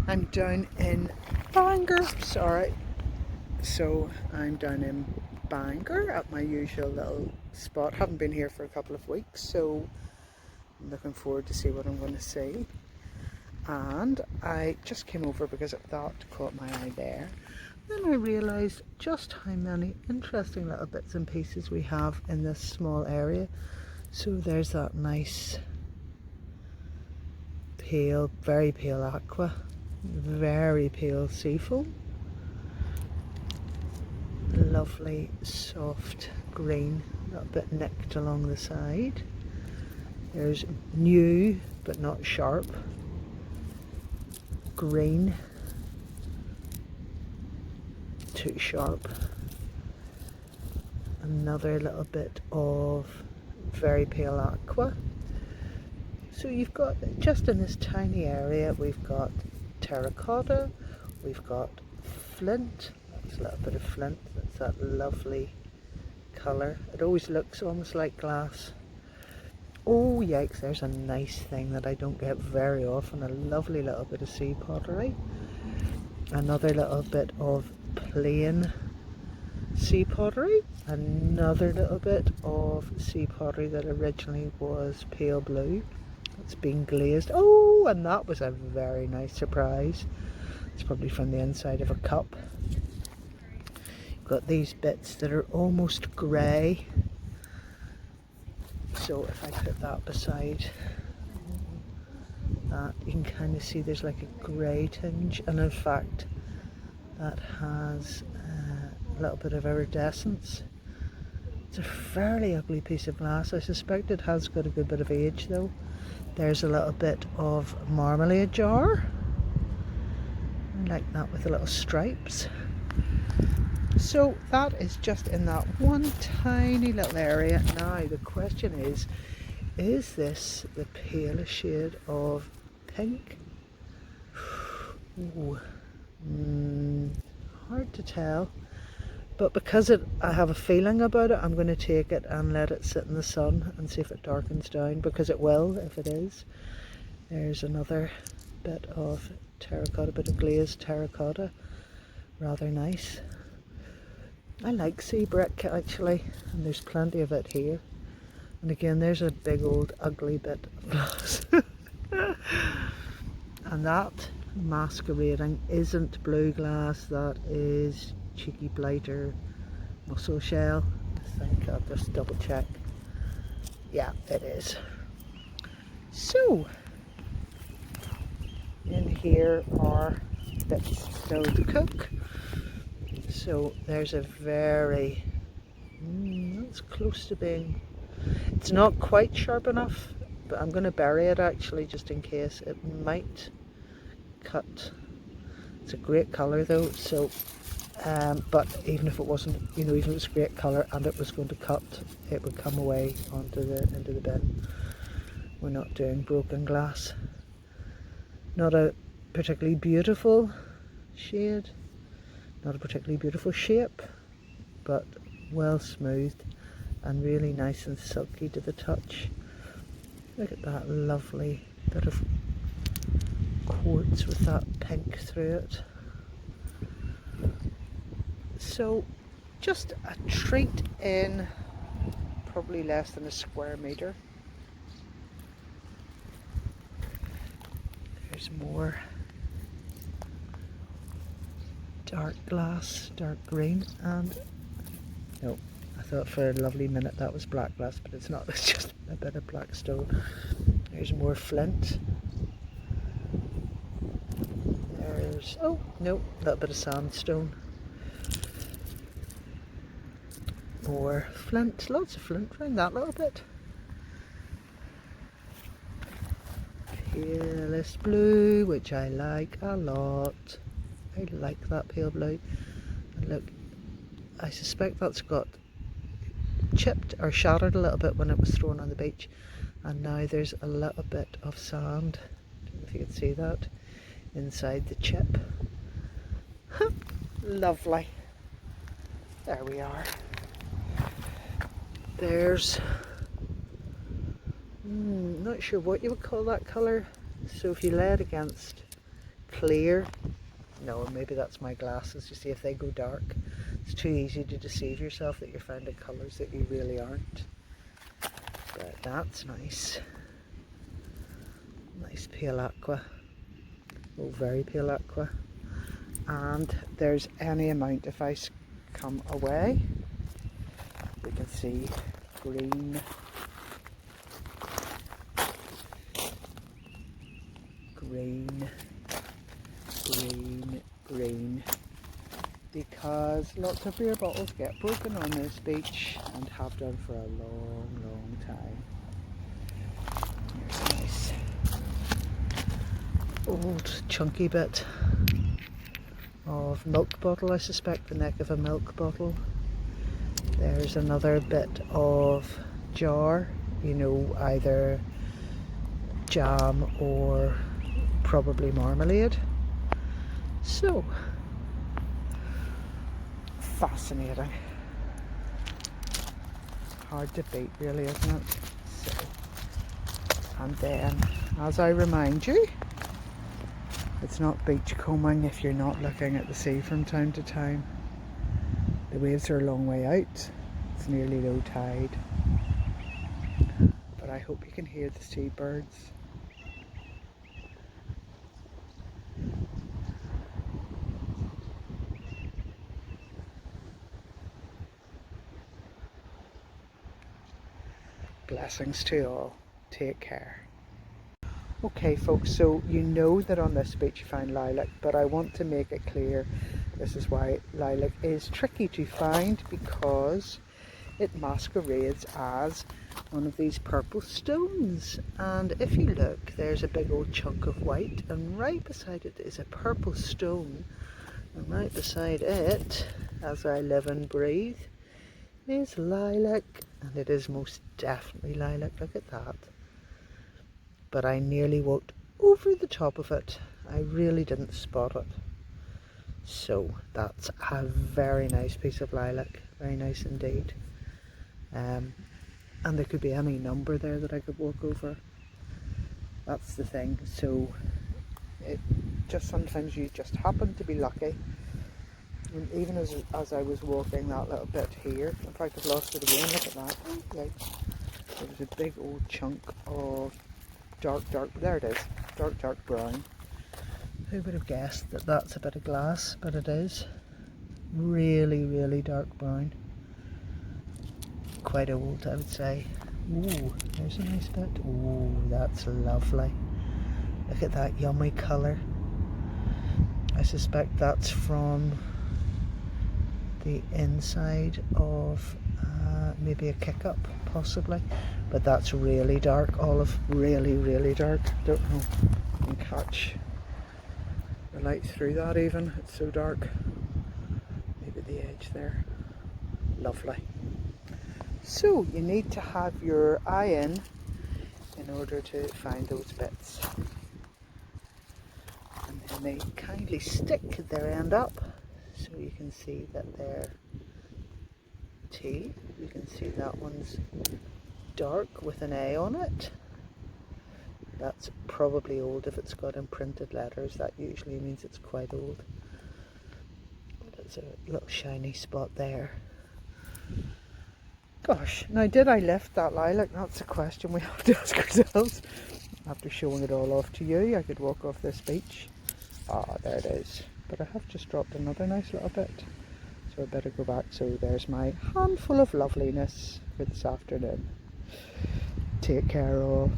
I'm down in Bangor, sorry. So I'm down in Bangor at my usual little spot. Haven't been here for a couple of weeks, so I'm looking forward to see what I'm going to see. And I just came over because that caught my eye there. Then I realised just how many interesting little bits and pieces we have in this small area. So there's that nice pale, very pale aqua, very pale seafoam, lovely soft green, a little bit nicked along the side. There's new but not sharp green, too sharp. Another little bit of very pale aqua. So you've got, just in this tiny area, we've got terracotta, we've got flint. That's a little bit of flint. That's that lovely colour. It always looks almost like glass. Oh yikes, there's a nice thing that I don't get very often, a lovely little bit of sea pottery. Another little bit of plain sea pottery. Another little bit of sea pottery that originally was pale blue. It's been glazed. Oh, and that was a very nice surprise. It's probably from the inside of a cup. You've got these bits that are almost grey. So if I put that beside that, you can kind of see there's like a grey tinge, and in fact that has a little bit of iridescence. It's a fairly ugly piece of glass. I suspect it has got a good bit of age though. There's a little bit of marmalade jar. I like that with the little stripes. So that is just in that one tiny little area. Now the question is this the palest shade of pink? Ooh. Hard to tell. But because I have a feeling about it, I'm going to take it and let it sit in the sun and see if it darkens down, because it will if it is. There's another bit of terracotta, bit of glazed terracotta. Rather nice. I like sea brick actually, and there's plenty of it here. And again, there's a big old ugly bit of glass. And that masquerading isn't blue glass, that is cheeky blighter mussel shell. I think I'll just double check. Yeah, it is. So in here are bits still to cook. So there's a very, that's close to being, it's not quite sharp enough, but I'm going to bury it actually just in case. It might cut. It's a great colour though, so but even if it wasn't, you know, even if it's great colour and it was going to cut, it would come away into the bin. We're not doing broken glass. Not a particularly beautiful shade, not a particularly beautiful shape, but well smoothed and really nice and silky to the touch. Look at that lovely bit of quartz with that pink through it. So just a treat in probably less than a square metre. There's more dark glass, dark green, and no, I thought for a lovely minute that was black glass, but it's not. It's just a bit of black stone. There's more flint. There's, oh no, a little bit of sandstone. More flint, lots of flint around that little bit. Palest blue, which I like a lot. I like that pale blue. And look, I suspect that's got chipped or shattered a little bit when it was thrown on the beach, and now there's a little bit of sand. I don't know if you can see that inside the chip. Lovely. There we are. There's, not sure what you would call that colour. So if you lay it against clear. No, maybe that's my glasses. You see, if they go dark, it's too easy to deceive yourself that you're finding colours that you really aren't. But that's nice. Nice pale aqua. Oh, very pale aqua. And there's any amount, if I come away, we can see green, green, green, green, because lots of beer bottles get broken on this beach and have done for a long, long time. Here's a nice old chunky bit of milk bottle, I suspect the neck of a milk bottle. There's another bit of jar, you know, either jam or probably marmalade. So fascinating. Hard to beat, really, isn't it? So, and then, as I remind you, it's not beachcombing if you're not looking at the sea from time to time. The waves are a long way out. It's nearly low tide. But I hope you can hear the seabirds. Blessings to all. Take care. Okay folks, so you know that on this beach you find lilac, but I want to make it clear this is why lilac is tricky to find, because it masquerades as one of these purple stones. And if you look, there's a big old chunk of white, and right beside it is a purple stone, and right beside it, as I live and breathe, is lilac, and it is most definitely lilac. Look at that. But I nearly walked over the top of it. I really didn't spot it. So that's a very nice piece of lilac, very nice indeed. And there could be any number there that I could walk over. That's the thing. So it just, sometimes you just happen to be lucky. And even as I was walking that little bit here, in fact I've lost it again, look at that. Okay. There was a big old chunk of dark, there it is, dark brown. Who would have guessed that that's a bit of glass, but it is. Really, really dark brown. Quite old, I would say. Ooh, there's a nice bit. Ooh, that's lovely. Look at that yummy colour. I suspect that's from the inside of maybe a kick-up, possibly. But that's really dark olive, really, really dark. Don't know if you can catch the light through that even, it's so dark. Maybe the edge there. Lovely. So you need to have your eye in order to find those bits. And then they kindly stick their end up so you can see that they're teal. You can see that one's dark with an A on it. That's probably old if it's got imprinted letters. That usually means it's quite old. There's a little shiny spot there. Gosh, now did I lift that lilac? That's a question we have to ask ourselves. After showing it all off to you, I could walk off this beach. Ah, there it is. But I have just dropped another nice little bit. So I better go back. So there's my handful of loveliness for this afternoon. Take care all.